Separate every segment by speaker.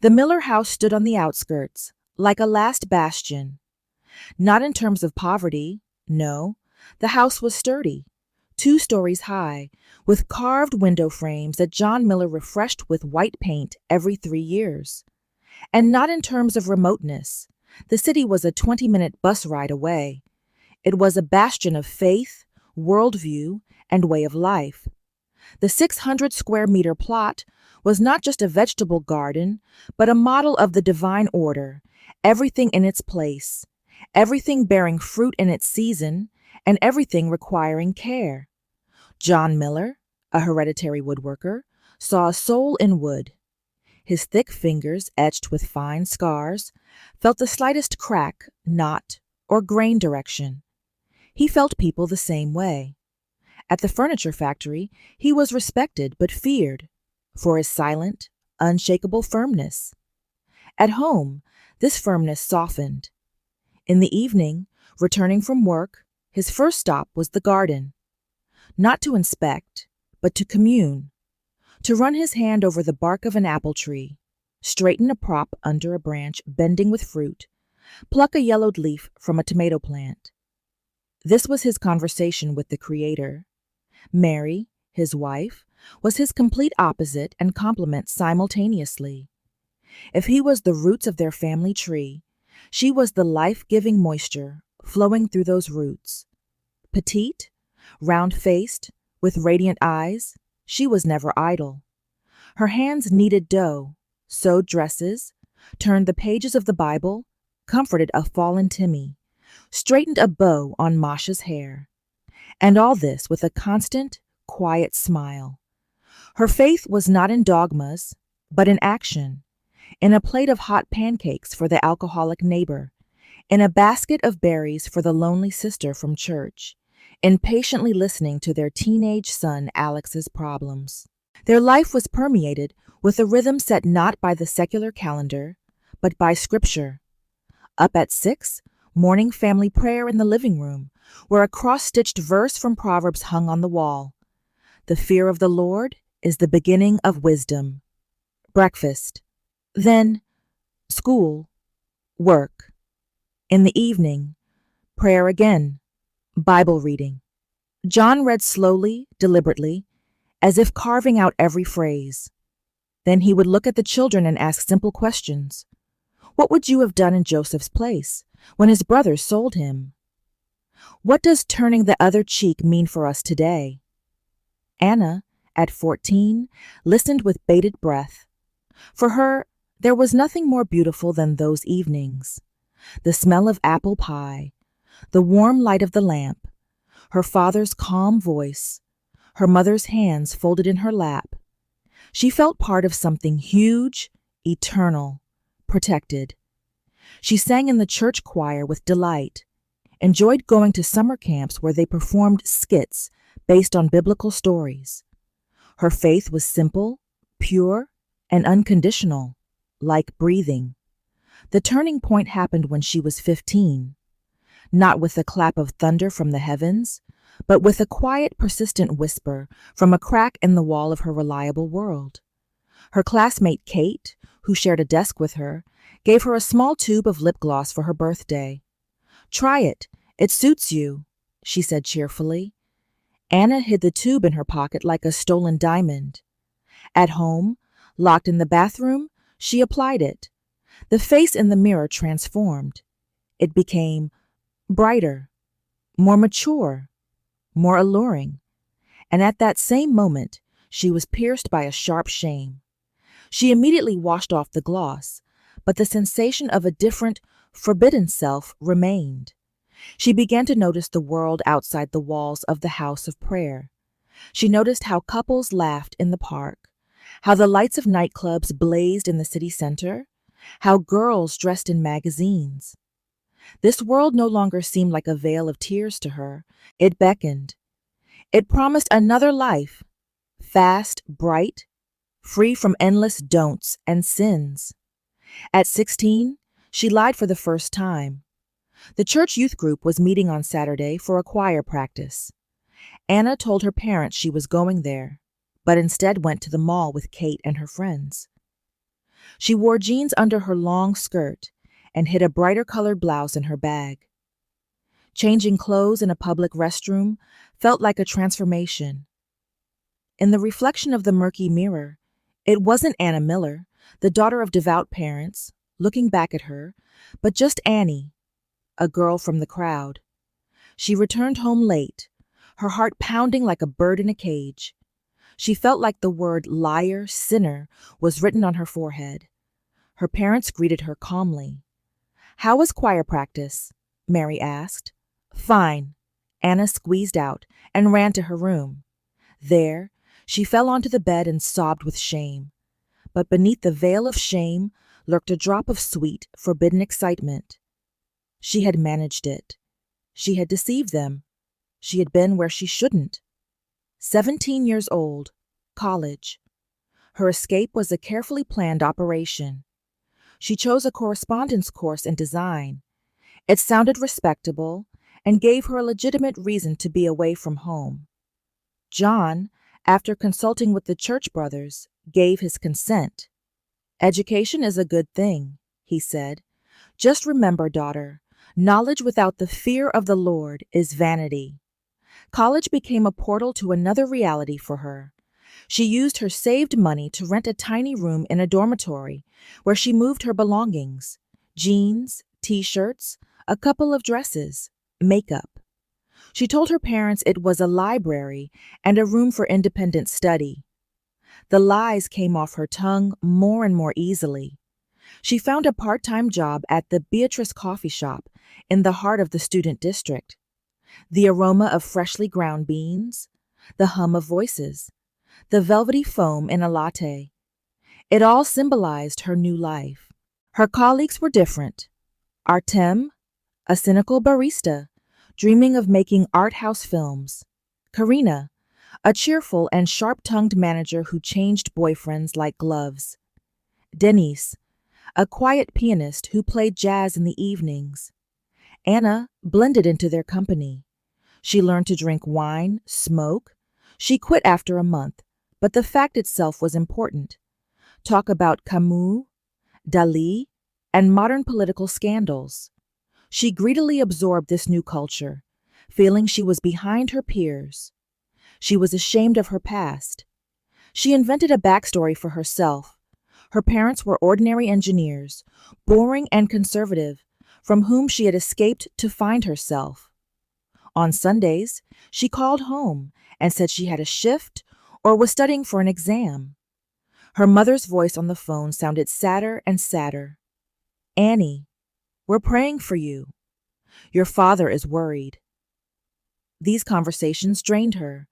Speaker 1: The Miller house stood on the outskirts, like a last bastion. Not in terms of poverty, no. The house was sturdy, 2 stories high, with carved window frames that John Miller refreshed with white paint every 3 years. And not in terms of remoteness. The city was a 20-minute bus ride away. It was a bastion of faith, worldview, and way of life. The 600 square meter plot was not just a vegetable garden, but a model of the divine order, everything in its place, everything bearing fruit in its season, and everything requiring care. John Miller, a hereditary woodworker, saw a soul in wood. His thick fingers, etched with fine scars, felt the slightest crack, knot, or grain direction. He felt people the same way. At the furniture factory, he was respected but feared for his silent, unshakable firmness. At home, this firmness softened. In the evening, returning from work, his first stop was the garden. Not to inspect, but to commune. To run his hand over the bark of an apple tree, straighten a prop under a branch bending with fruit, pluck a yellowed leaf from a tomato plant. This was his conversation with the Creator. Mary, his wife, was his complete opposite and complement simultaneously. If he was the roots of their family tree, she was the life-giving moisture flowing through those roots. Petite, round-faced, with radiant eyes, she was never idle. Her hands kneaded dough, sewed dresses, turned the pages of the Bible, comforted a fallen Timmy, straightened a bow on Masha's hair. And all this with a constant, quiet smile. Her faith was not in dogmas, but in action, in a plate of hot pancakes for the alcoholic neighbor, in a basket of berries for the lonely sister from church, in patiently listening to their teenage son Alex's problems. Their life was permeated with a rhythm set not by the secular calendar, but by Scripture. Up at 6, morning family prayer in the living room, where a cross-stitched verse from Proverbs hung on the wall. The fear of the Lord is the beginning of wisdom. Breakfast. Then school, work. In the evening, prayer again, Bible reading. John read slowly, deliberately, as if carving out every phrase. Then he would look at the children and ask simple questions. What would you have done in Joseph's place when his brothers sold him? What does turning the other cheek mean for us today? Anna, at 14, listened with bated breath. For her, there was nothing more beautiful than those evenings. The smell of apple pie, the warm light of the lamp, her father's calm voice, her mother's hands folded in her lap. She felt part of something huge, eternal, protected. She sang in the church choir with delight, enjoyed going to summer camps where they performed skits based on biblical stories. Her faith was simple, pure, and unconditional, like breathing. The turning point happened when she was 15, not with a clap of thunder from the heavens, but with a quiet, persistent whisper from a crack in the wall of her reliable world. Her classmate Kate, who shared a desk with her, gave her a small tube of lip gloss for her birthday. "Try it. It suits you," she said cheerfully. Anna hid the tube in her pocket like a stolen diamond. At home, locked in the bathroom, she applied it. The face in the mirror transformed. It became brighter, more mature, more alluring. And at that same moment, she was pierced by a sharp shame. She immediately washed off the gloss, but the sensation of a different, forbidden self remained. She began to notice the world outside the walls of the house of prayer. She noticed how couples laughed in the park, how the lights of nightclubs blazed in the city center, how girls dressed in magazines. This world no longer seemed like a veil of tears to her. It beckoned. It promised another life, fast, bright, free from endless don'ts and sins. At 16, she lied for the first time. The church youth group was meeting on Saturday for a choir practice. Anna told her parents she was going there, but instead went to the mall with Kate and her friends. She wore jeans under her long skirt and hid a brighter colored blouse in her bag. Changing clothes in a public restroom felt like a transformation. In the reflection of the murky mirror, it wasn't Anna Miller, the daughter of devout parents, looking back at her, but just Annie, a girl from the crowd. She returned home late, her heart pounding like a bird in a cage. She felt like the word liar, sinner was written on her forehead. Her parents greeted her calmly. "How was choir practice?" Mary asked. "Fine," Anna squeezed out and ran to her room. There, she fell onto the bed and sobbed with shame. But beneath the veil of shame lurked a drop of sweet, forbidden excitement. She had managed it. She had deceived them. She had been where she shouldn't. 17 years old, college. Her escape was a carefully planned operation. She chose a correspondence course in design. It sounded respectable and gave her a legitimate reason to be away from home. John, after consulting with the Church brothers, gave his consent. "Education is a good thing," he said. "Just remember, daughter, knowledge without the fear of the Lord is vanity." College became a portal to another reality for her. She used her saved money to rent a tiny room in a dormitory where she moved her belongings: jeans, t-shirts, a couple of dresses, makeup. She told her parents it was a library and a room for independent study. The lies came off her tongue more and more easily. She found a part-time job at the Beatrice Coffee Shop in the heart of the student district. The aroma of freshly ground beans, the hum of voices, the velvety foam in a latte. It all symbolized her new life. Her colleagues were different. Artem, a cynical barista, dreaming of making art house films. Karina, a cheerful and sharp-tongued manager who changed boyfriends like gloves. Denise, a quiet pianist who played jazz in the evenings. Anna blended into their company. She learned to drink wine, smoke. She quit after a month, but the fact itself was important. Talk about Camus, Dali, and modern political scandals. She greedily absorbed this new culture, feeling she was behind her peers. She was ashamed of her past. She invented a backstory for herself. Her parents were ordinary engineers, boring and conservative, from whom she had escaped to find herself. On Sundays, she called home and said she had a shift or was studying for an exam. Her mother's voice on the phone sounded sadder and sadder. "Annie, we're praying for you. Your father is worried." These conversations drained her.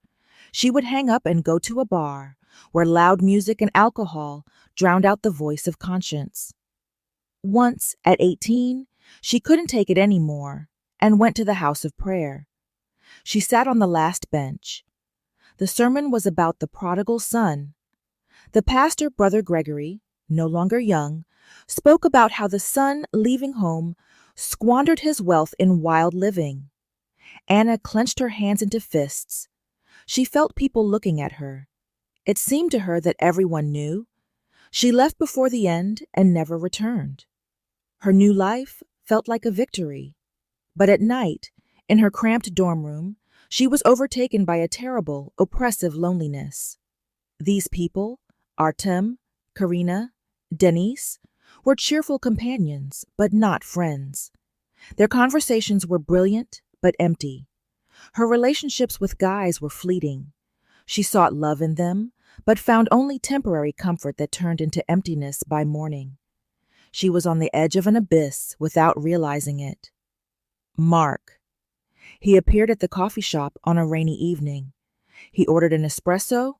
Speaker 1: She would hang up and go to a bar where loud music and alcohol drowned out the voice of conscience. Once, at 18, she couldn't take it anymore and went to the house of prayer. She sat on the last bench. The sermon was about the prodigal son. The pastor, Brother Gregory, no longer young, spoke about how the son, leaving home, squandered his wealth in wild living. Anna clenched her hands into fists. She felt people looking at her. It seemed to her that everyone knew. She left before the end and never returned. Her new life felt like a victory. But at night, in her cramped dorm room, she was overtaken by a terrible, oppressive loneliness. These people, Artem, Karina, Denise, were cheerful companions, but not friends. Their conversations were brilliant, but empty. Her relationships with guys were fleeting. She sought love in them, but found only temporary comfort that turned into emptiness by morning. She was on the edge of an abyss without realizing it. Mark. He appeared at the coffee shop on a rainy evening. He ordered an espresso,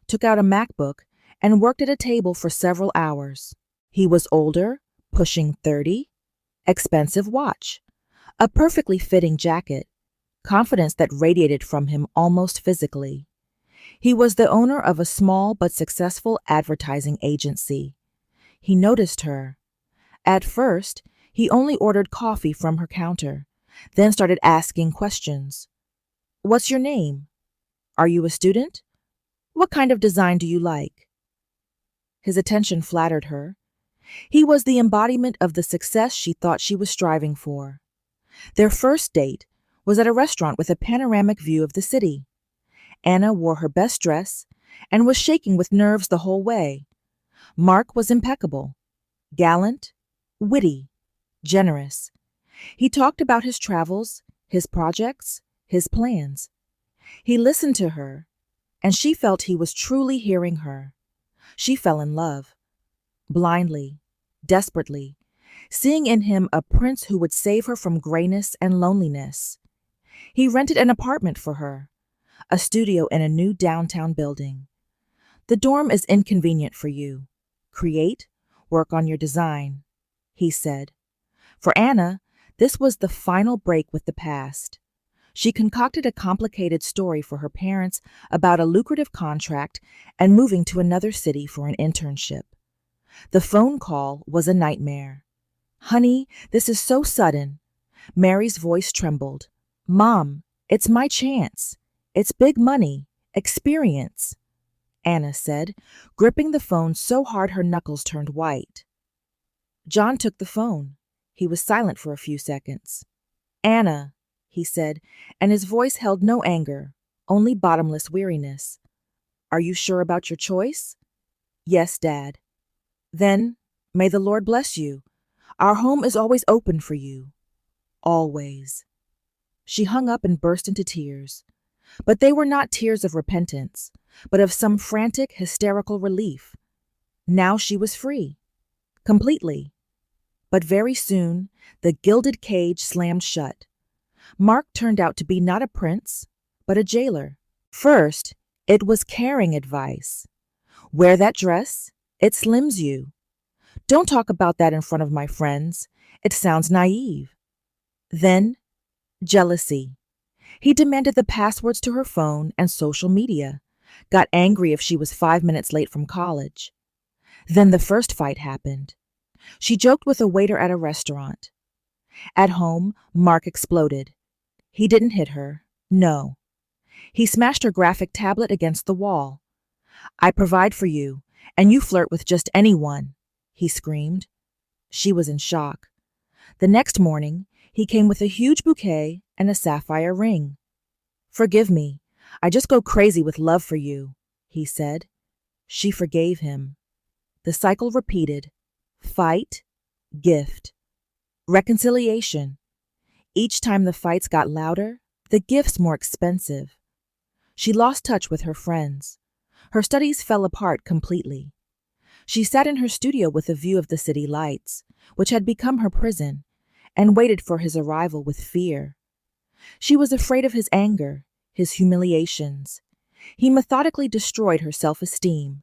Speaker 1: took out a MacBook, and worked at a table for several hours. He was older, pushing 30, expensive watch, a perfectly fitting jacket, confidence that radiated from him almost physically. He was the owner of a small but successful advertising agency. He noticed her. At first, he only ordered coffee from her counter, then started asking questions. "What's your name? Are you a student? What kind of design do you like?" His attention flattered her. He was the embodiment of the success she thought she was striving for. Their first date was at a restaurant with a panoramic view of the city. Anna wore her best dress and was shaking with nerves the whole way. Mark was impeccable, gallant, witty, generous. He talked about his travels, his projects, his plans. He listened to her, and she felt he was truly hearing her. She fell in love, blindly, desperately, seeing in him a prince who would save her from grayness and loneliness. He rented an apartment for her, a studio in a new downtown building. The dorm is inconvenient for you. Create, work on your design, he said. For Anna, this was the final break with the past. She concocted a complicated story for her parents about a lucrative contract and moving to another city for an internship. The phone call was a nightmare. "Honey, this is so sudden." Mary's voice trembled. "Mom, it's my chance. It's big money, experience," Anna said, gripping the phone so hard her knuckles turned white. John took the phone. He was silent for a few seconds. "Anna," he said, and his voice held no anger, only bottomless weariness. "Are you sure about your choice?" "Yes, Dad." "Then, may the Lord bless you. Our home is always open for you. Always." She hung up and burst into tears. But they were not tears of repentance, but of some frantic, hysterical relief. Now she was free. Completely. But very soon, the gilded cage slammed shut. Mark turned out to be not a prince, but a jailer. First, it was caring advice. "Wear that dress. It slims you. Don't talk about that in front of my friends. It sounds naive." Then, jealousy. He demanded the passwords to her phone and social media, got angry if she was 5 minutes late from college. Then the first fight happened. She joked with a waiter at a restaurant. At home, Mark exploded. He didn't hit her. No. He smashed her graphic tablet against the wall. "I provide for you, and you flirt with just anyone," he screamed. She was in shock. The next morning, he came with a huge bouquet and a sapphire ring. "Forgive me. I just go crazy with love for you," he said. She forgave him. The cycle repeated. Fight, gift, reconciliation. Each time the fights got louder, the gifts more expensive. She lost touch with her friends. Her studies fell apart completely. She sat in her studio with a view of the city lights, which had become her prison, and waited for his arrival with fear. She was afraid of his anger, his humiliations. He methodically destroyed her self-esteem.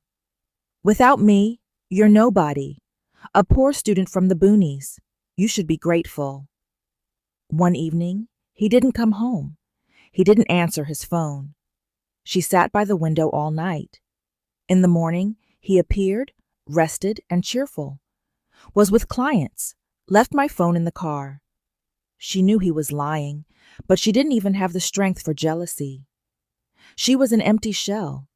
Speaker 1: "Without me, you're nobody. A poor student from the boonies. You should be grateful." One evening, he didn't come home. He didn't answer his phone. She sat by the window all night. In the morning, he appeared, rested and cheerful. "Was with clients. Left my phone in the car." She knew he was lying, but she didn't even have the strength for jealousy. She was an empty shell.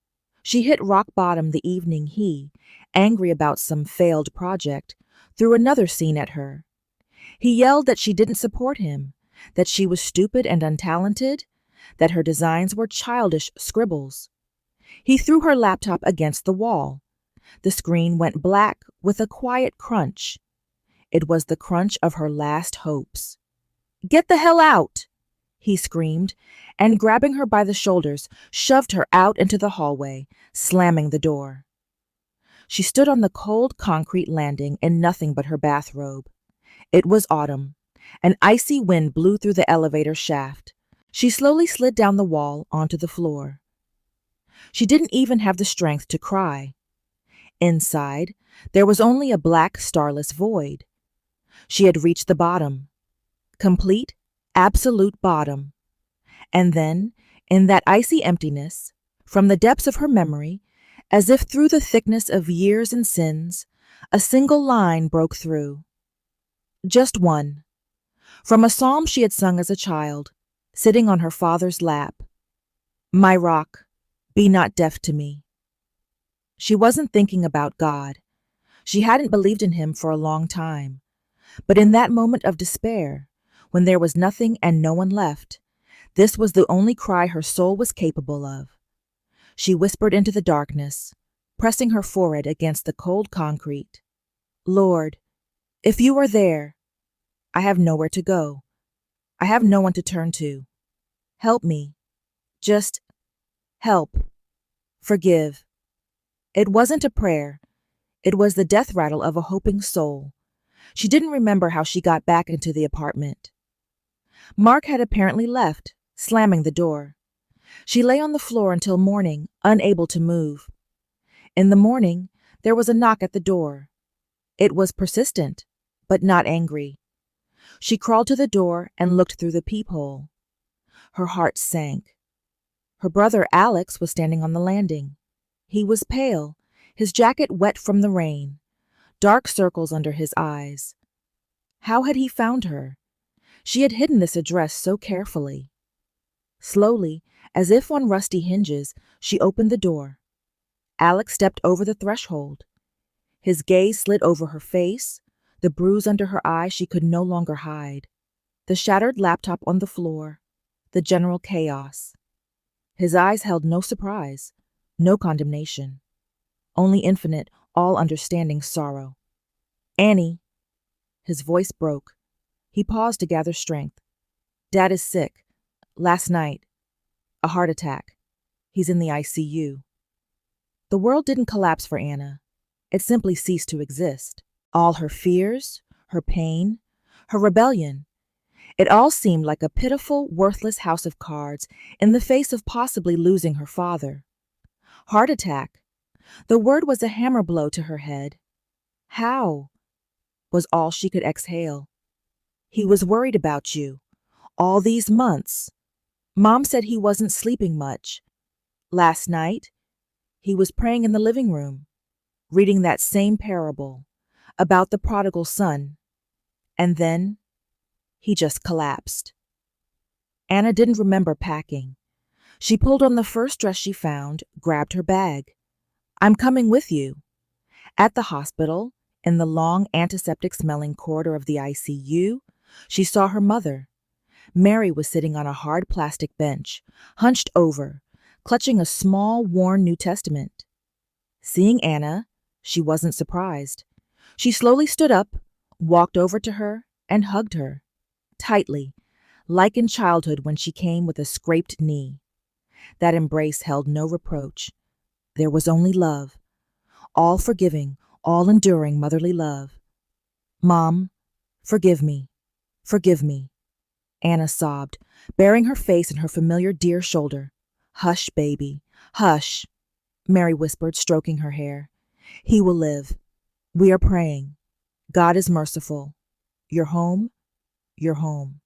Speaker 1: She hit rock bottom the evening he, angry about some failed project, threw another scene at her. He yelled that she didn't support him, that she was stupid and untalented, that her designs were childish scribbles. He threw her laptop against the wall. The screen went black with a quiet crunch. It was the crunch of her last hopes. "Get the hell out!" he screamed, and grabbing her by the shoulders, shoved her out into the hallway, slamming the door. She stood on the cold concrete landing in nothing but her bathrobe. It was autumn. An icy wind blew through the elevator shaft. She slowly slid down the wall onto the floor. She didn't even have the strength to cry. Inside, there was only a black, starless void. She had reached the bottom. Complete, absolute bottom. And then, in that icy emptiness, from the depths of her memory, as if through the thickness of years and sins, a single line broke through. Just one. From a psalm she had sung as a child, sitting on her father's lap. "My rock, be not deaf to me." She wasn't thinking about God. She hadn't believed in him for a long time, but in that moment of despair, when there was nothing and no one left, this was the only cry her soul was capable of. She whispered into the darkness, pressing her forehead against the cold concrete. Lord, if you are there, I have nowhere to go. I have no one to turn to. Help me. Just help. Forgive. It wasn't a prayer. It was the death rattle of a hoping soul. She didn't remember how she got back into the apartment. Mark had apparently left, slamming the door. She lay on the floor until morning, unable to move. In the morning, there was a knock at the door. It was persistent, but not angry. She crawled to the door and looked through the peephole. Her heart sank. Her brother Alex was standing on the landing. He was pale, his jacket wet from the rain, dark circles under his eyes. How had he found her? She had hidden this address so carefully. Slowly, as if on rusty hinges, she opened the door. Alex stepped over the threshold. His gaze slid over her face, the bruise under her eye she could no longer hide, the shattered laptop on the floor, the general chaos. His eyes held no surprise, no condemnation, only infinite, all-understanding sorrow. Annie. His voice broke. He paused to gather strength. Dad is sick. Last night. A heart attack. He's in the ICU. The world didn't collapse for Anna. It simply ceased to exist. All her fears, her pain, her rebellion. It all seemed like a pitiful, worthless house of cards in the face of possibly losing her father. Heart attack. The word was a hammer blow to her head. How? Was all she could exhale. He was worried about you. All these months. Mom said he wasn't sleeping much. Last night, he was praying in the living room, reading that same parable about the prodigal son. And then, he just collapsed. Anna didn't remember packing. She pulled on the first dress she found, grabbed her bag. I'm coming with you. At the hospital, in the long antiseptic-smelling corridor of the ICU, she saw her mother. Mary was sitting on a hard plastic bench, hunched over, clutching a small, worn New Testament. Seeing Anna, she wasn't surprised. She slowly stood up, walked over to her, and hugged her, tightly, like in childhood when she came with a scraped knee. That embrace held no reproach. There was only love, all forgiving, all enduring motherly love. Mom, forgive me, forgive me. Anna sobbed, burying her face in her familiar dear shoulder. Hush, baby, hush, Mary whispered, stroking her hair. He will live. We are praying. God is merciful. You're home, you're home.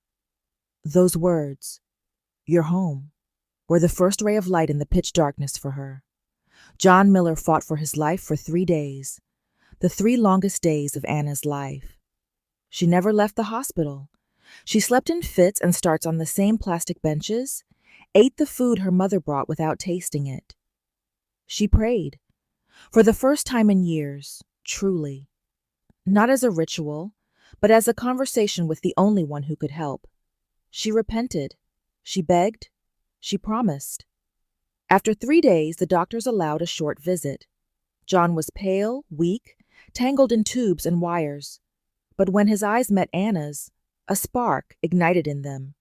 Speaker 1: Those words, you're home, were the first ray of light in the pitch darkness for her. John Miller fought for his life for 3 days, the 3 longest days of Anna's life. She never left the hospital. She slept in fits and starts on the same plastic benches, ate the food her mother brought without tasting it. She prayed, for the first time in years, truly. Not as a ritual, but as a conversation with the only one who could help. She repented. She begged. She promised. After 3 days, the doctors allowed a short visit. John was pale, weak, tangled in tubes and wires. But when his eyes met Anna's, a spark ignited in them.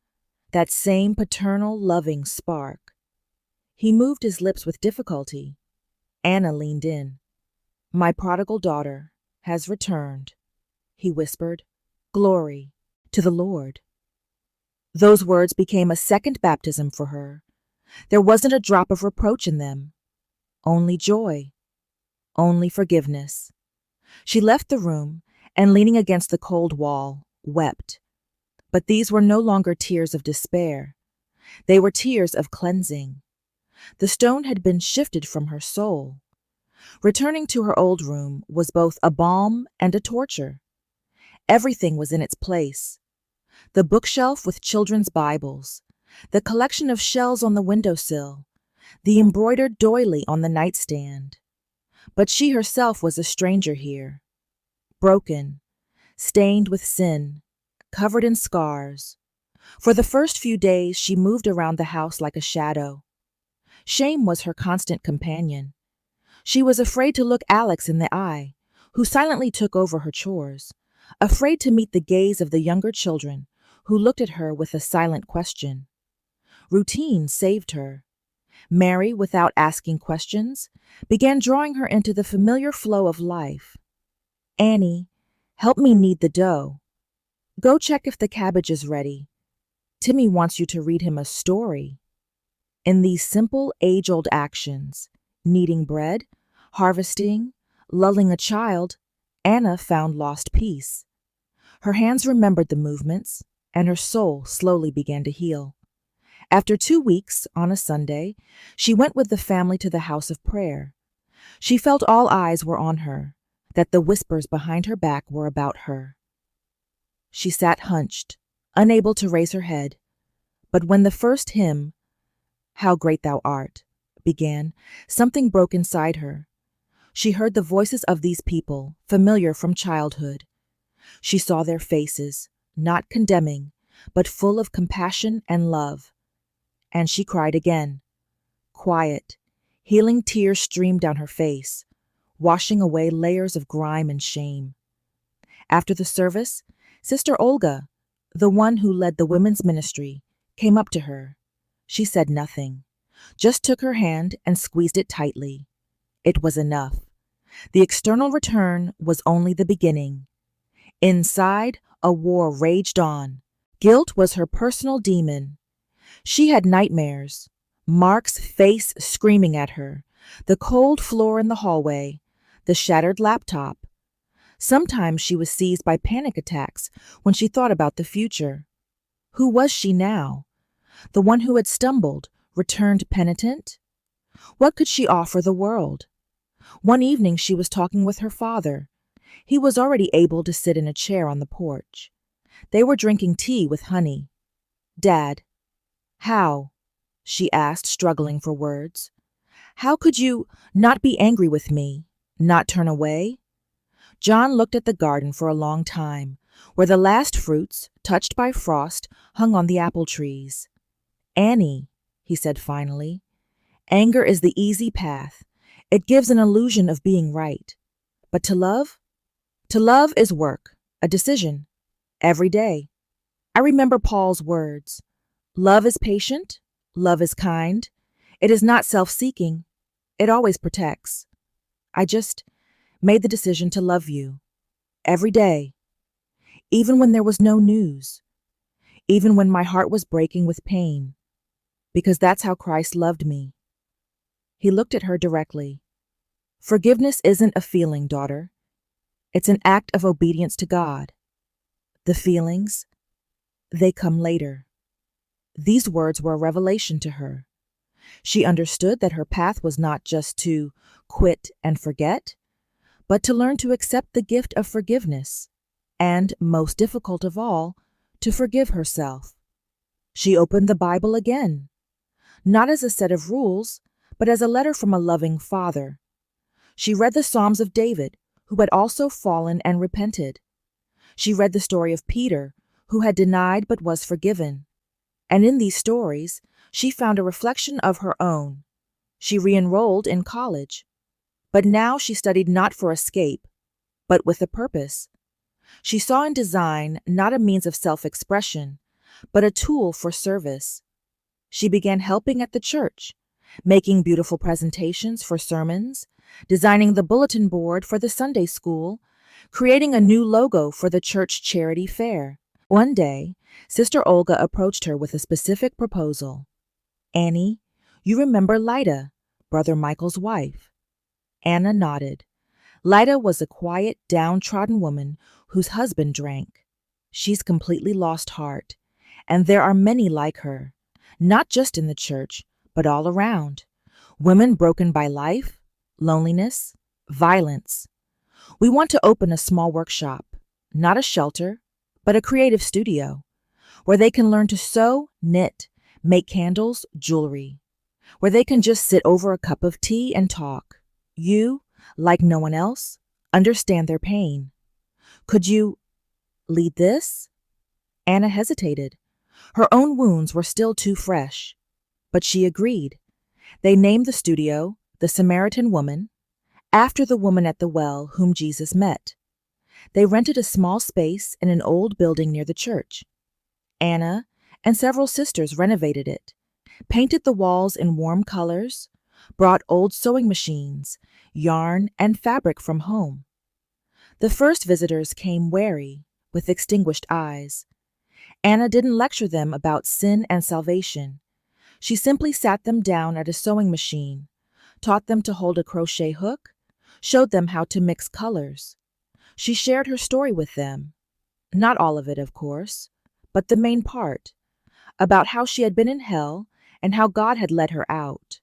Speaker 1: That same paternal, loving spark. He moved his lips with difficulty. Anna leaned in. My prodigal daughter has returned, he whispered. Glory to the Lord. Those words became a second baptism for her. There wasn't a drop of reproach in them. Only joy. Only forgiveness. She left the room and, leaning against the cold wall, wept. But these were no longer tears of despair. They were tears of cleansing. The stone had been shifted from her soul. Returning to her old room was both a balm and a torture. Everything was in its place. The bookshelf with children's Bibles, the collection of shells on the windowsill, the embroidered doily on the nightstand. But she herself was a stranger here. broken, stained with sin, covered in scars. For the first few days, she moved around the house like a shadow. Shame was her constant companion. She was afraid to look Alex in the eye, who silently took over her chores, afraid to meet the gaze of the younger children, who looked at her with a silent question. Routine saved her. Mary, without asking questions, began drawing her into the familiar flow of life. Annie, help me knead the dough. Go check if the cabbage is ready. Timmy wants you to read him a story. In these simple, age-old actions, kneading bread, harvesting, lulling a child, Anna found lost peace. Her hands remembered the movements, and her soul slowly began to heal. After 2 weeks, on a Sunday, she went with the family to the house of prayer. She felt all eyes were on her, that the whispers behind her back were about her. She sat hunched, unable to raise her head, but when the first hymn, "How Great Thou Art," began, something broke inside her. She heard the voices of these people, familiar from childhood. She saw their faces, not condemning, but full of compassion and love. And she cried again. Quiet, healing tears streamed down her face, washing away layers of grime and shame. After the service, Sister Olga, the one who led the women's ministry, came up to her. She said nothing, just took her hand and squeezed it tightly. It was enough. The external return was only the beginning. Inside, a war raged on. Guilt was her personal demon. She had nightmares. Mark's face screaming at her, the cold floor in the hallway, the shattered laptop. Sometimes she was seized by panic attacks when she thought about the future. Who was she now? The one who had stumbled, returned penitent? What could she offer the world? One evening she was talking with her father. He was already able to sit in a chair on the porch. They were drinking tea with honey. "Dad, how?" she asked, struggling for words. "How could you not be angry with me, not turn away?" John looked at the garden for a long time, where the last fruits, touched by frost, hung on the apple trees. "Annie," he said finally, "anger is the easy path. It gives an illusion of being right. But to love? To love is work, a decision, every day. I remember Paul's words. Love is patient. Love is kind. It is not self-seeking. It always protects. I just made the decision to love you. Every day. Even when there was no news. Even when my heart was breaking with pain. Because that's how Christ loved me." He looked at her directly. "Forgiveness isn't a feeling, daughter. It's an act of obedience to God. The feelings, they come later." These words were a revelation to her. She understood that her path was not just to quit and forget, but to learn to accept the gift of forgiveness, and, most difficult of all, to forgive herself. She opened the Bible again, not as a set of rules, but as a letter from a loving Father. She read the Psalms of David, who had also fallen and repented. She read the story of Peter, who had denied but was forgiven. And in these stories, she found a reflection of her own. She re-enrolled in college. But now she studied not for escape, but with a purpose. She saw in design not a means of self-expression, but a tool for service. She began helping at the church, making beautiful presentations for sermons, designing the bulletin board for the Sunday school, creating a new logo for the church charity fair. One day, Sister Olga approached her with a specific proposal. "Annie, you remember Lyda, Brother Michael's wife?" Anna nodded. Lyda was a quiet, downtrodden woman whose husband drank. She's completely lost heart, and there are many like her, not just in the church, but all around. Women broken by life, loneliness, violence. We want to open a small workshop, not a shelter, but a creative studio, where they can learn to sew, knit, make candles, jewelry, where they can just sit over a cup of tea and talk. You, like no one else, understand their pain. Could you lead this? Anna hesitated. Her own wounds were still too fresh. But she agreed. They named the studio The Samaritan Woman, after the woman at the well whom Jesus met. They rented a small space in an old building near the church. Anna and several sisters renovated it, painted the walls in warm colors, brought old sewing machines, yarn, and fabric from home. The first visitors came wary, with extinguished eyes. Anna didn't lecture them about sin and salvation. She simply sat them down at a sewing machine, taught them to hold a crochet hook, showed them how to mix colors. She shared her story with them. Not all of it, of course, but the main part, about how she had been in hell and how God had led her out.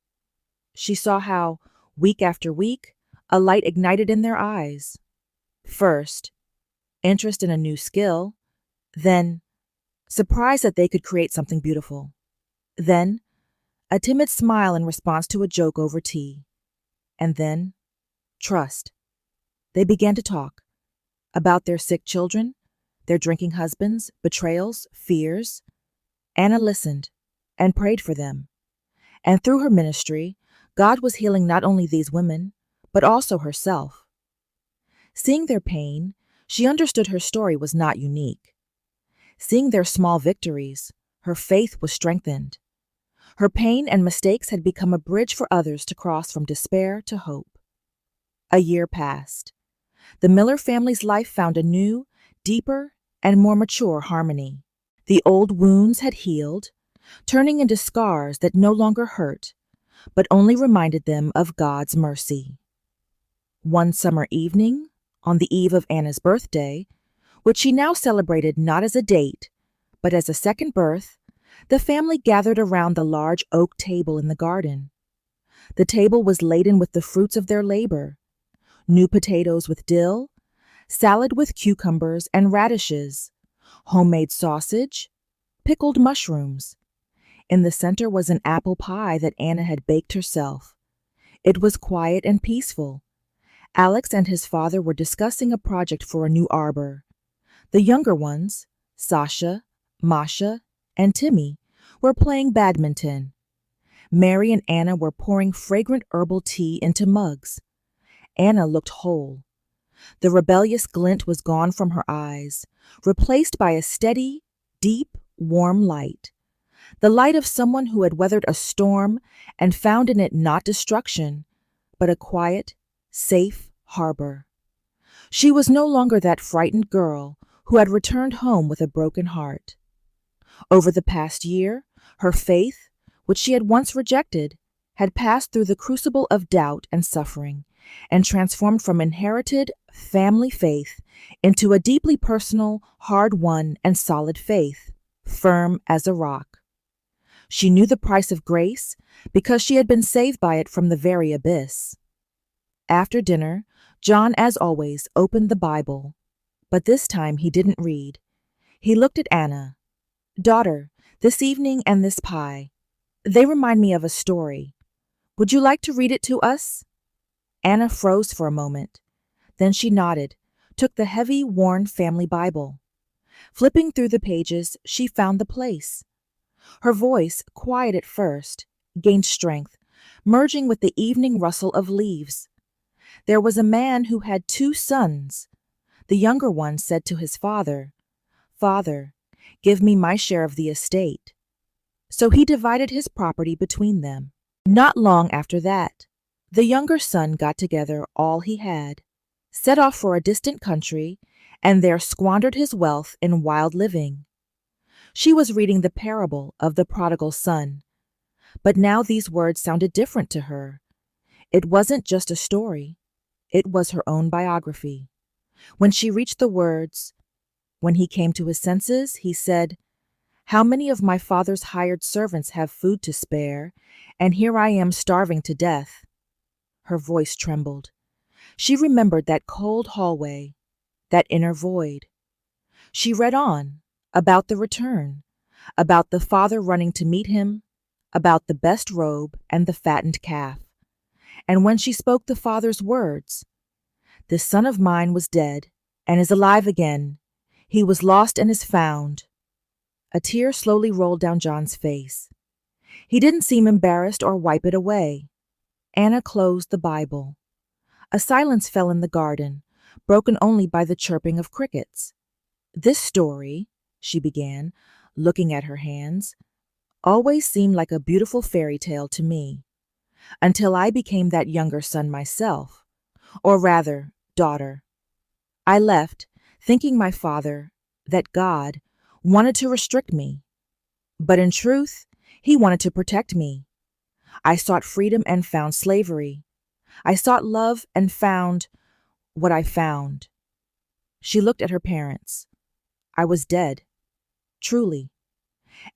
Speaker 1: She saw how, week after week, a light ignited in their eyes. First, interest in a new skill, then, surprise that they could create something beautiful. Then, a timid smile in response to a joke over tea. And then, trust. They began to talk about their sick children, their drinking husbands, betrayals, fears. Anna listened and prayed for them. And through her ministry, God was healing not only these women, but also herself. Seeing their pain, she understood her story was not unique. Seeing their small victories, her faith was strengthened. Her pain and mistakes had become a bridge for others to cross from despair to hope. A year passed. The Miller family's life found a new, deeper, and more mature harmony. The old wounds had healed, turning into scars that no longer hurt, but only reminded them of God's mercy. One summer evening, on the eve of Anna's birthday, which she now celebrated not as a date, but as a second birth, the family gathered around the large oak table in the garden. The table was laden with the fruits of their labor: new potatoes with dill, salad with cucumbers and radishes, homemade sausage, pickled mushrooms. In the center was an apple pie that Anna had baked herself. It was quiet and peaceful. Alex and his father were discussing a project for a new arbor. The younger ones, Sasha, Masha, and Timmy, were playing badminton. Mary and Anna were pouring fragrant herbal tea into mugs. Anna looked whole. The rebellious glint was gone from her eyes, replaced by a steady, deep, warm light. The light of someone who had weathered a storm and found in it not destruction, but a quiet, safe harbor. She was no longer that frightened girl who had returned home with a broken heart. Over the past year, her faith, which she had once rejected, had passed through the crucible of doubt and suffering, and transformed from inherited family faith into a deeply personal, hard-won, and solid faith, firm as a rock. She knew the price of grace because she had been saved by it from the very abyss. After dinner, John, as always, opened the Bible, but this time he didn't read. He looked at Anna. "Daughter, this evening and this pie, they remind me of a story. Would you like to read it to us?" Anna froze for a moment. Then she nodded, took the heavy, worn family Bible. Flipping through the pages, she found the place. Her voice, quiet at first, gained strength, merging with the evening rustle of leaves. There was a man who had 2 sons. The younger one said to his father, "Father, give me my share of the estate." So he divided his property between them. Not long after that, the younger son got together all he had, set off for a distant country, and there squandered his wealth in wild living. She was reading the parable of the prodigal son, but now these words sounded different to her. It wasn't just a story. It was her own biography. When she reached the words, "When he came to his senses, he said, 'How many of my father's hired servants have food to spare, and here I am starving to death?'" Her voice trembled. She remembered that cold hallway, that inner void. She read on, about the return, about the father running to meet him, about the best robe and the fattened calf. And when she spoke the father's words, "This son of mine was dead and is alive again. He was lost and is found." A tear slowly rolled down John's face. He didn't seem embarrassed or wipe it away. Anna closed the Bible. A silence fell in the garden, broken only by the chirping of crickets. "This story," she began, looking at her hands, "always seemed like a beautiful fairy tale to me, until I became that younger son myself, or rather, daughter. I left, thinking my father, that God, wanted to restrict me. But in truth, he wanted to protect me. I sought freedom and found slavery. I sought love and found what I found." She looked at her parents. "I was dead. Truly.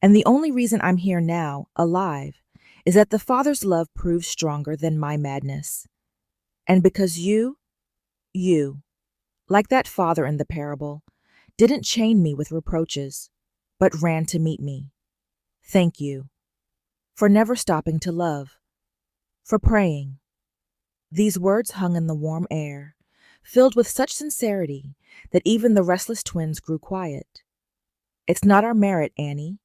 Speaker 1: And the only reason I'm here now, alive, is that the Father's love proves stronger than my madness. And because you, like that father in the parable, didn't chain me with reproaches, but ran to meet me. Thank you. For never stopping to love. For praying." These words hung in the warm air, filled with such sincerity that even the restless twins grew quiet. "It's not our merit, Annie,"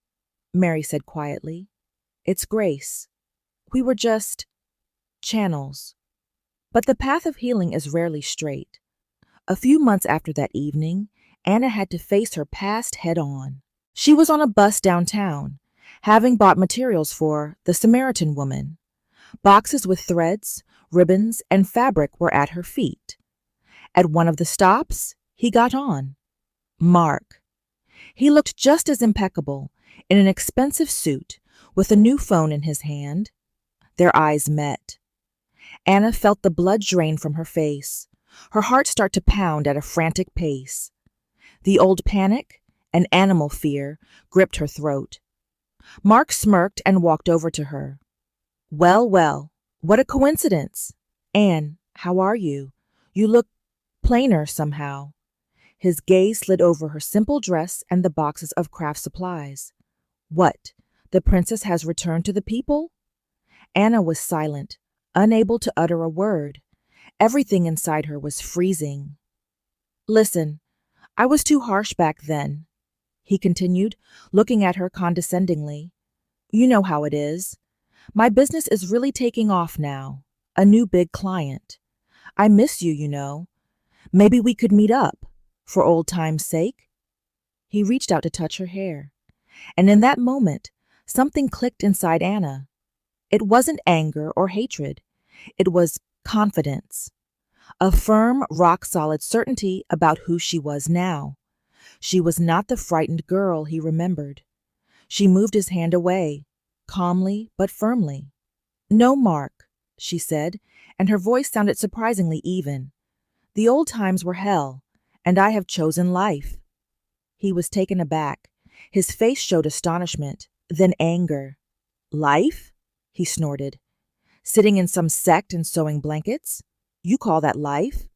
Speaker 1: Mary said quietly. "It's grace. We were just channels." But the path of healing is rarely straight. A few months after that evening, Anna had to face her past head on. She was on a bus downtown, having bought materials for The Samaritan Woman. Boxes with threads, ribbons, and fabric were at her feet. At one of the stops, he got on. Mark. He looked just as impeccable, in an expensive suit, with a new phone in his hand. Their eyes met. Anna felt the blood drain from her face, her heart start to pound at a frantic pace. The old panic, an animal fear, gripped her throat. Mark smirked and walked over to her. "Well, well, what a coincidence. Anne, how are you? You look plainer somehow." His gaze slid over her simple dress and the boxes of craft supplies. "What, the princess has returned to the people?" Anna was silent, unable to utter a word. Everything inside her was freezing. "Listen, I was too harsh back then," he continued, looking at her condescendingly. "You know how it is. My business is really taking off now. A new big client. I miss you, you know. Maybe we could meet up, for old time's sake." He reached out to touch her hair, and in that moment, something clicked inside Anna. It wasn't anger or hatred. It was confidence. A firm, rock-solid certainty about who she was now. She was not the frightened girl he remembered. She moved his hand away, calmly but firmly. "No, Mark," she said, and her voice sounded surprisingly even. "The old times were hell, and I have chosen life." He was taken aback. His face showed astonishment, then anger. "Life?" he snorted. "Sitting in some sect and sewing blankets? You call that life?"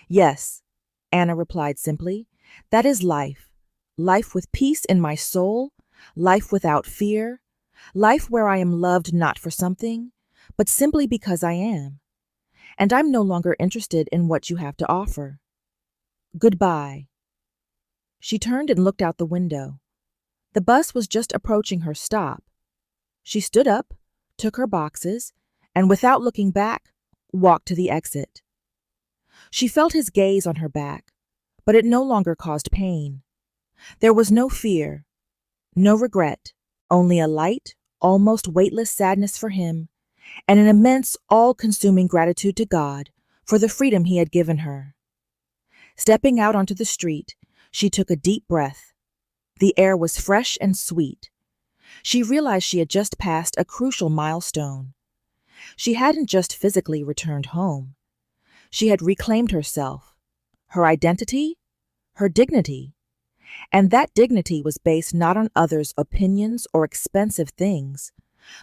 Speaker 1: "Yes," Anna replied simply. "That is life. Life with peace in my soul, life without fear, life where I am loved not for something, but simply because I am. And I'm no longer interested in what you have to offer. Goodbye." She turned and looked out the window. The bus was just approaching her stop. She stood up, took her boxes, and without looking back, walked to the exit. She felt his gaze on her back, but it no longer caused pain. There was no fear, no regret, only a light, almost weightless sadness for him, and an immense, all-consuming gratitude to God for the freedom he had given her. Stepping out onto the street, she took a deep breath. The air was fresh and sweet. She realized she had just passed a crucial milestone. She hadn't just physically returned home. She had reclaimed herself, her identity, her dignity. And that dignity was based not on others' opinions or expensive things,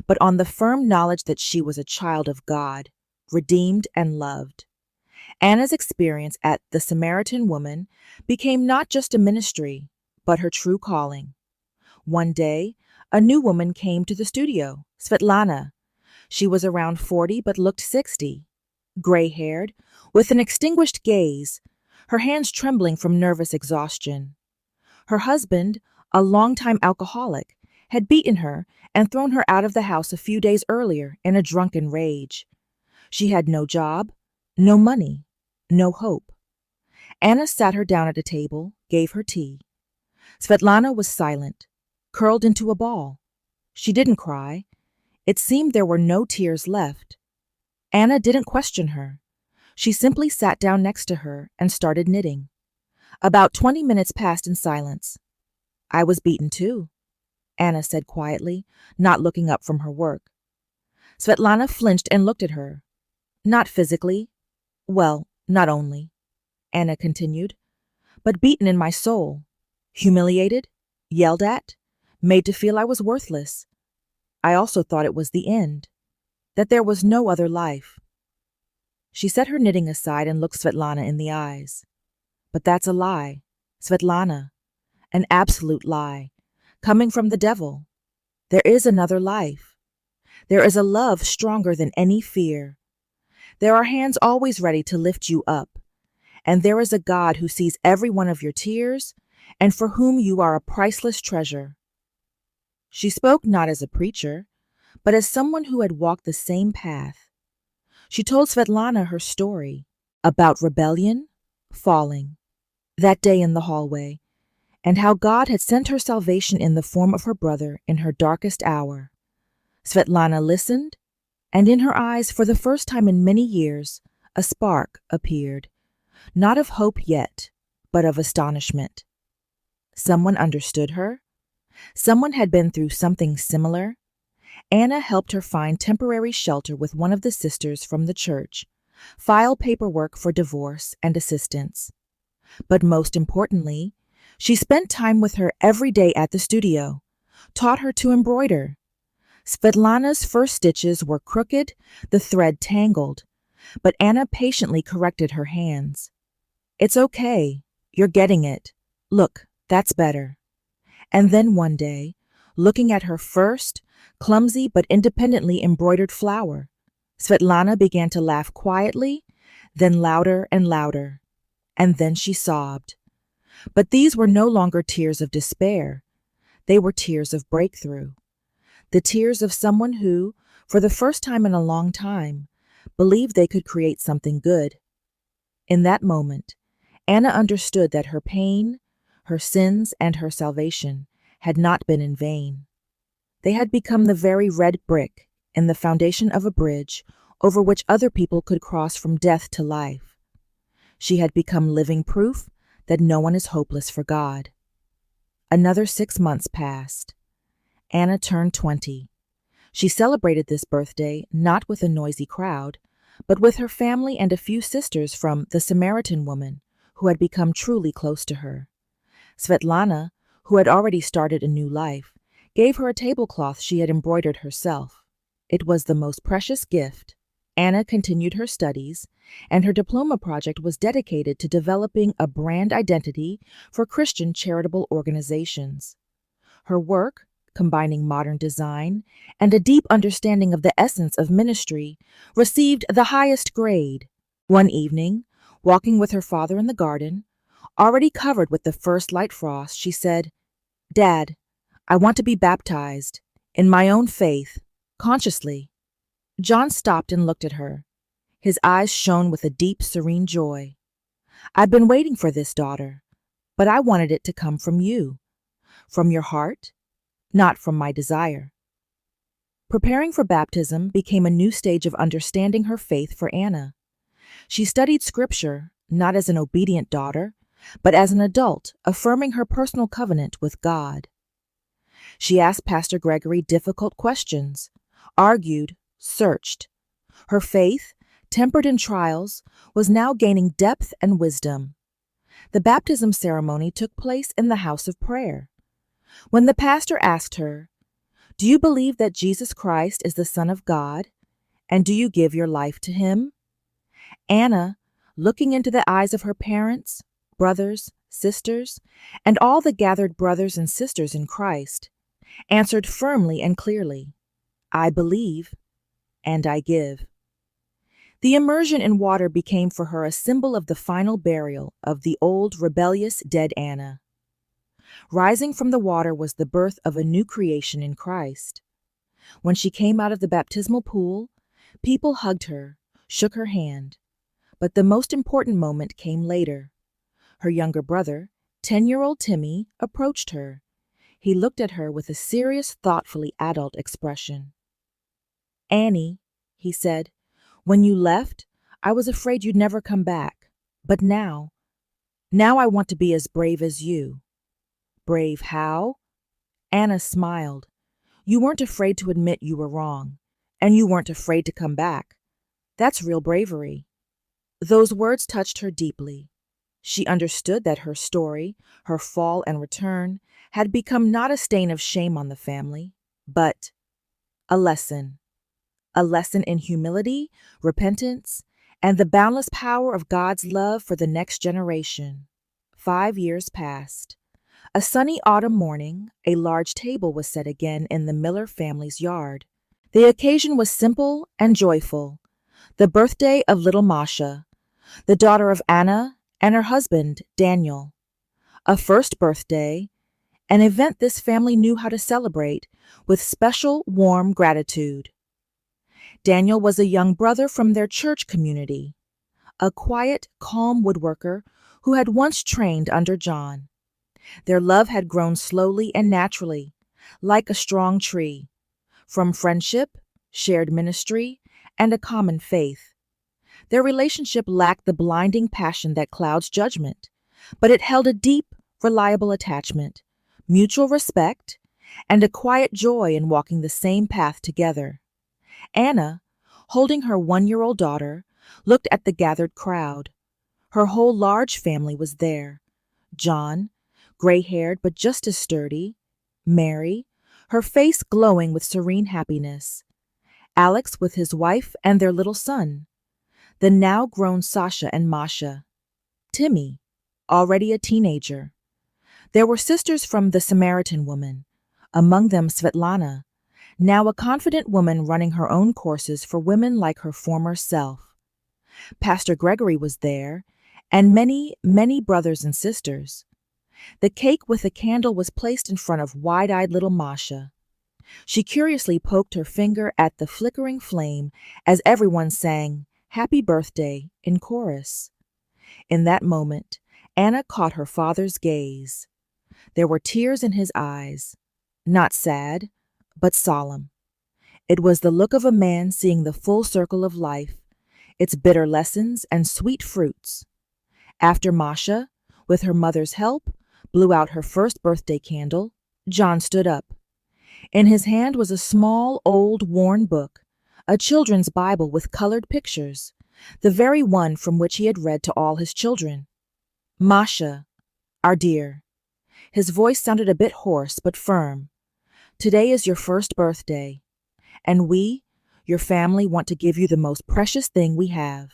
Speaker 1: but on the firm knowledge that she was a child of God, redeemed and loved. Anna's experience at The Samaritan Woman became not just a ministry, but her true calling. One day, a new woman came to the studio, Svetlana. She was around 40 but looked 60, gray-haired, with an extinguished gaze. her hands trembling from nervous exhaustion. Her husband, a longtime alcoholic, had beaten her and thrown her out of the house a few days earlier in a drunken rage. She had no job, no money, no hope. Anna sat her down at a table, gave her tea. Svetlana was silent, curled into a ball. She didn't cry. It seemed there were no tears left. Anna didn't question her. She simply sat down next to her and started knitting. About 20 minutes passed in silence. "I was beaten too," Anna said quietly, not looking up from her work. Svetlana flinched and looked at her. "Not physically. Well, not only," Anna continued, "but beaten in my soul. Humiliated, yelled at, made to feel I was worthless. I also thought it was the end, that there was no other life." She set her knitting aside and looked Svetlana in the eyes. "But that's a lie, Svetlana, an absolute lie, coming from the devil. There is another life. There is a love stronger than any fear. There are hands always ready to lift you up, and there is a God who sees every one of your tears and for whom you are a priceless treasure." She spoke not as a preacher, but as someone who had walked the same path. She told Svetlana her story about rebellion, falling, that day in the hallway, and how God had sent her salvation in the form of her brother in her darkest hour. Svetlana listened, and in her eyes, for the first time in many years, a spark appeared, not of hope yet, but of astonishment. Someone understood her. Someone had been through something similar. Anna helped her find temporary shelter with one of the sisters from the church, file paperwork for divorce and assistance. But most importantly, she spent time with her every day at the studio, taught her to embroider. Svetlana's first stitches were crooked, the thread tangled, but Anna patiently corrected her hands. "It's okay. You're getting it. Look, that's better." And then one day, looking at her first, clumsy but independently embroidered flower, Svetlana began to laugh quietly, then louder and louder, and then she sobbed. But these were no longer tears of despair. They were tears of breakthrough. The tears of someone who, for the first time in a long time, believed they could create something good. In that moment, Anna understood that her pain, her sins, and her salvation had not been in vain. They had become the very red brick in the foundation of a bridge over which other people could cross from death to life. She had become living proof that no one is hopeless for God. Another 6 months passed. Anna turned 20. She celebrated this birthday not with a noisy crowd, but with her family and a few sisters from the Samaritan woman who had become truly close to her. Svetlana, who had already started a new life, gave her a tablecloth she had embroidered herself. It was the most precious gift. Anna continued her studies, and her diploma project was dedicated to developing a brand identity for Christian charitable organizations. Her work, combining modern design and a deep understanding of the essence of ministry, received the highest grade. One evening, walking with her father in the garden, already covered with the first light frost, she said, "Dad, I want to be baptized, in my own faith, consciously." John stopped and looked at her. His eyes shone with a deep, serene joy. "I've been waiting for this, daughter, but I wanted it to come from you, from your heart, not from my desire." Preparing for baptism became a new stage of understanding her faith for Anna. She studied Scripture, not as an obedient daughter, but as an adult, affirming her personal covenant with God. She asked Pastor Gregory difficult questions, argued, searched. Her faith, tempered in trials, was now gaining depth and wisdom. The baptism ceremony took place in the house of prayer. When the pastor asked her, "Do you believe that Jesus Christ is the Son of God, and do you give your life to him?" Anna, looking into the eyes of her parents, brothers, sisters, and all the gathered brothers and sisters in Christ, answered firmly and clearly, "I believe, and I give." The immersion in water became for her a symbol of the final burial of the old, rebellious, dead Anna. Rising from the water was the birth of a new creation in Christ. When she came out of the baptismal pool, people hugged her, shook her hand. But the most important moment came later. Her younger brother, 10-year-old Timmy, approached her. He looked at her with a serious, thoughtfully adult expression. "Annie," he said, "when you left, I was afraid you'd never come back. But now I want to be as brave as you." "Brave how?" Anna smiled. "You weren't afraid to admit you were wrong, and you weren't afraid to come back. That's real bravery." Those words touched her deeply. She understood that her story, her fall and return, had become not a stain of shame on the family, but a lesson. A lesson in humility, repentance, and the boundless power of God's love for the next generation. 5 years passed. A sunny autumn morning, a large table was set again in the Miller family's yard. The occasion was simple and joyful. The birthday of little Masha, the daughter of Anna and her husband, Daniel. A first birthday, an event this family knew how to celebrate with special, warm gratitude. Daniel was a young brother from their church community, a quiet, calm woodworker who had once trained under John. Their love had grown slowly and naturally, like a strong tree, from friendship, shared ministry, and a common faith. Their relationship lacked the blinding passion that clouds judgment, but it held a deep, reliable attachment, mutual respect, and a quiet joy in walking the same path together. Anna, holding her 1-year-old daughter, looked at the gathered crowd. Her whole large family was there. John, gray-haired but just as sturdy. Mary, her face glowing with serene happiness. Alex with his wife and their little son. The now-grown Sasha and Masha. Timmy, already a teenager. There were sisters from the Samaritan Woman, among them Svetlana, now a confident woman running her own courses for women like her former self. Pastor Gregory was there, and many, many brothers and sisters. The cake with a candle was placed in front of wide-eyed little Masha. She curiously poked her finger at the flickering flame as everyone sang "Happy Birthday" in chorus. In that moment, Anna caught her father's gaze. There were tears in his eyes, not sad, but solemn. It was the look of a man seeing the full circle of life, its bitter lessons and sweet fruits. After Masha, with her mother's help, blew out her first birthday candle, John stood up. In his hand was a small, old, worn book, a children's Bible with colored pictures, the very one from which he had read to all his children. "Masha, our dear." His voice sounded a bit hoarse but firm. "Today is your first birthday, and we, your family, want to give you the most precious thing we have.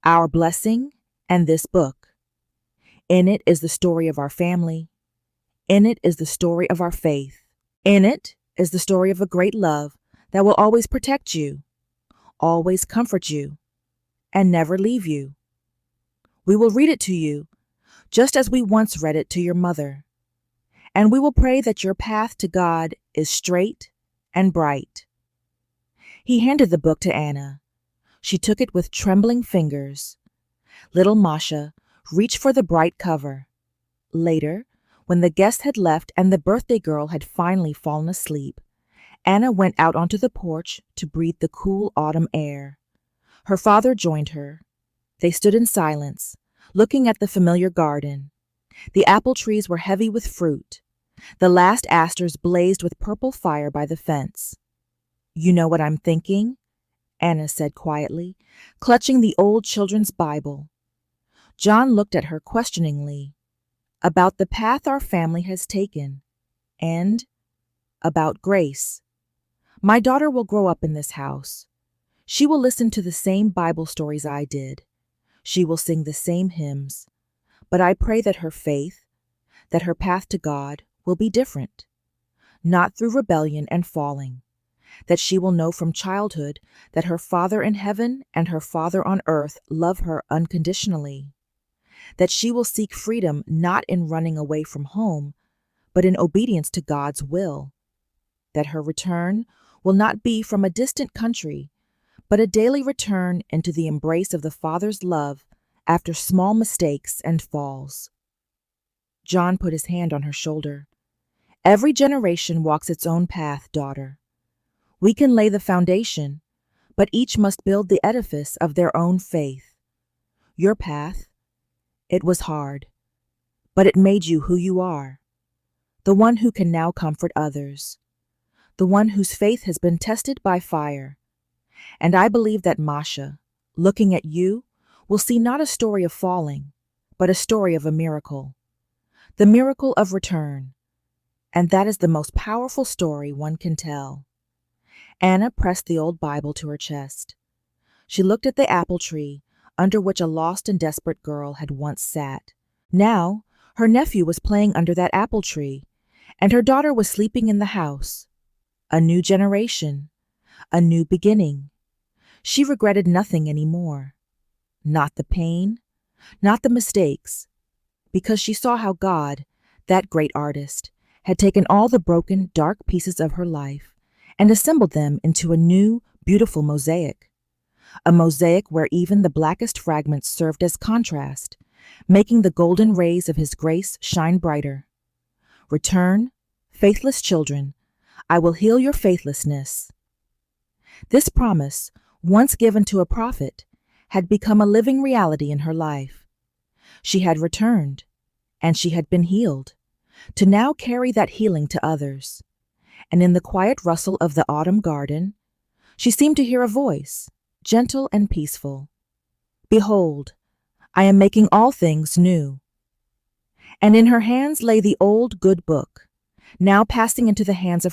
Speaker 1: Our blessing and this book. In it is the story of our family. In it is the story of our faith. In it is the story of a great love that will always protect you, always comfort you, and never leave you. We will read it to you, just as we once read it to your mother. And we will pray that your path to God is straight and bright." He handed the book to Anna. She took it with trembling fingers. Little Masha reached for the bright cover. Later, when the guests had left and the birthday girl had finally fallen asleep, Anna went out onto the porch to breathe the cool autumn air. Her father joined her. They stood in silence, looking at the familiar garden. The apple trees were heavy with fruit. The last asters blazed with purple fire by the fence. "You know what I'm thinking?" Anna said quietly, clutching the old children's Bible. John looked at her questioningly. "About the path our family has taken, and about grace. My daughter will grow up in this house. She will listen to the same Bible stories I did. She will sing the same hymns. But I pray that her faith, that her path to God, will be different. Not through rebellion and falling, that she will know from childhood that her Father in heaven and her Father on earth love her unconditionally, that she will seek freedom not in running away from home, but in obedience to God's will, that her return will not be from a distant country, but a daily return into the embrace of the Father's love after small mistakes and falls. John put his hand on her shoulder. Every generation walks its own path, daughter. We can lay the foundation, but each must build the edifice of their own faith. Your path, it was hard, but it made you who you are, the one who can now comfort others, the one whose faith has been tested by fire. And I believe that Masha, looking at you, will see not a story of falling, but a story of a miracle, the miracle of return. And that is the most powerful story one can tell. Anna pressed the old Bible to her chest. She looked at the apple tree under which a lost and desperate girl had once sat. Now, her nephew was playing under that apple tree, and her daughter was sleeping in the house. A new generation, a new beginning. She regretted nothing anymore. Not the pain, not the mistakes, because she saw how God, that great artist, had taken all the broken, dark pieces of her life and assembled them into a new, beautiful mosaic. A mosaic where even the blackest fragments served as contrast, making the golden rays of His grace shine brighter. Return, faithless children, I will heal your faithlessness. This promise, once given to a prophet, had become a living reality in her life. She had returned, and she had been healed, to now carry that healing to others. And in the quiet rustle of the autumn garden, she seemed to hear a voice, gentle and peaceful. Behold, I am making all things new. And in her hands lay the old good book, now passing into the hands of